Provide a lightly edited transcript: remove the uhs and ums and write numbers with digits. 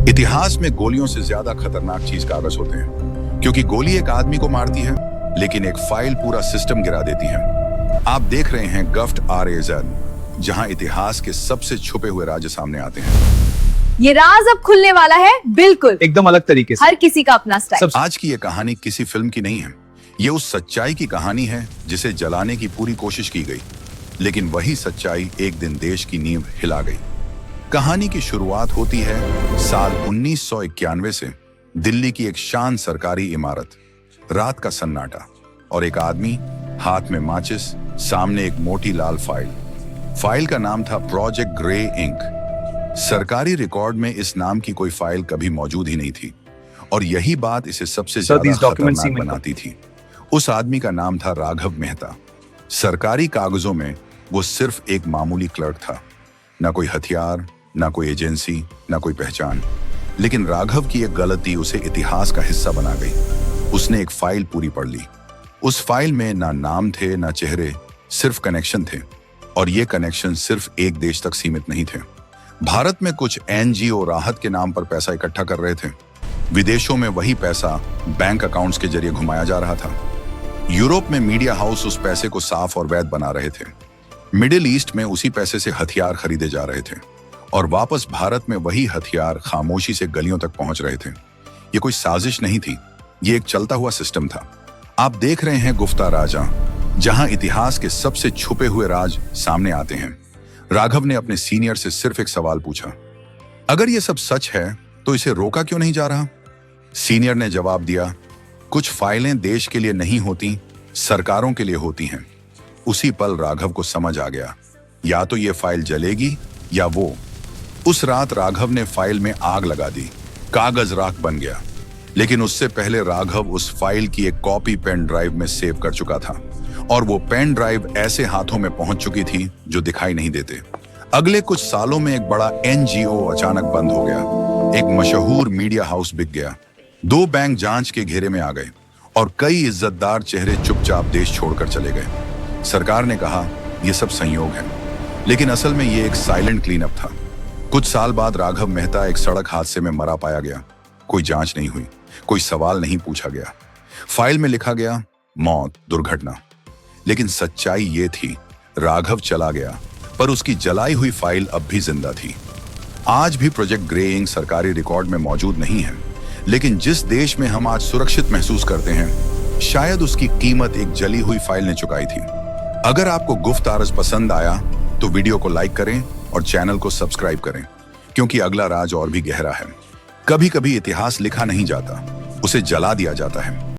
इतिहास में गोलियों से ज्यादा खतरनाक चीज कागज होते हैं, क्योंकि गोली एक आदमी को मारती है, लेकिन एक फाइल पूरा सिस्टम गिरा देती है। आप देख रहे हैं गफ्ट RAZ, जहां इतिहास के सबसे छुपे हुए राज सामने आते हैं। ये राज अब खुलने वाला है, बिल्कुल एकदम अलग तरीके से। हर किसी का अपना स्टाइल। आज की ये कहानी किसी फिल्म की नहीं है, ये उस सच्चाई की कहानी है जिसे जलाने की पूरी कोशिश की गई, लेकिन वही सच्चाई एक दिन देश की नींव हिला गई। कहानी की शुरुआत होती है साल 1991 से। दिल्ली की एक शान सरकारी इमारत, रात का सन्नाटा और एक आदमी, हाथ में माचिस, सामने एक मोटी लाल फाइल का नाम था प्रोजेक्ट ग्रे इंक। सरकारी रिकॉर्ड में इस नाम की कोई फाइल कभी मौजूद ही नहीं थी, और यही बात इसे सबसे ज्यादा खतरनाक बनाती थी। उस आदमी का नाम था राघव मेहता। सरकारी कागजों में वो सिर्फ एक मामूली क्लर्क था, ना कोई हथियार, ना कोई एजेंसी, ना कोई पहचान। लेकिन राघव की एक गलती उसे इतिहास का हिस्सा बना गई। उसने एक फाइल पूरी पढ़ ली। उस फाइल में ना नाम थे, ना चेहरे, सिर्फ कनेक्शन थे, और ये कनेक्शन सिर्फ एक देश तक सीमित नहीं थे। भारत में कुछ NGO राहत के नाम पर पैसा इकट्ठा कर रहे थे। विदेशों में वही पैसा बैंक अकाउंट्स के जरिए घुमाया जा रहा था। यूरोप में मीडिया हाउस उस पैसे को साफ और वैध बना रहे थे। मिडिल ईस्ट में उसी पैसे से हथियार खरीदे जा रहे थे, और वापस भारत में वही हथियार खामोशी से गलियों तक पहुंच रहे थे। ये कोई साजिश नहीं थी, ये एक चलता हुआ सिस्टम था। आप देख रहे हैं गुफ्ता राजा, जहां इतिहास के सबसे छुपे हुए राज सामने आते हैं। राघव ने अपने सीनियर से सिर्फ एक सवाल पूछा, अगर ये सब सच है तो इसे रोका क्यों नहीं जा रहा? सीनियर ने जवाब दिया, कुछ फाइलें देश के लिए नहीं होती, सरकारों के लिए होती हैं। उसी पल राघव को समझ आ गया, या तो ये फाइल जलेगी या वो। उस रात राघव ने फाइल में आग लगा दी, कागज राख बन गया। लेकिन उससे पहले राघव उस फाइल की एक कॉपी पेन ड्राइव में सेव कर चुका था, और वो पेन ड्राइव ऐसे हाथों में पहुंच चुकी थी जो दिखाई नहीं देते। अगले कुछ सालों में एक बड़ा NGO अचानक बंद हो गया, एक मशहूर मीडिया हाउस बिक गया, 2 बैंक जांच के घेरे में आ गए, और कई इज्जतदार चेहरे चुपचाप देश छोड़कर चले गए। सरकार ने कहा यह सब संयोग है, लेकिन असल में ये एक साइलेंट क्लीनअप था। कुछ साल बाद राघव मेहता एक सड़क हादसे में मरा पाया गया। कोई जांच नहीं हुई, कोई सवाल नहीं पूछा गया। फाइल में लिखा गया मौत, दुर्घटना। लेकिन सच्चाई ये थी, राघव चला गया, पर उसकी जलाई हुई फाइल अब भी जिंदा थी। आज भी प्रोजेक्ट ग्रे इंक सरकारी रिकॉर्ड में मौजूद नहीं है, लेकिन जिस देश में हम आज सुरक्षित महसूस करते हैं, शायद उसकी कीमत एक जली हुई फाइल ने चुकाई थी। अगर आपको गुफ्त आरज़ पसंद आया तो वीडियो को लाइक करें और चैनल को सब्सक्राइब करें, क्योंकि अगला राज और भी गहरा है। कभी कभी इतिहास लिखा नहीं जाता, उसे जला दिया जाता है।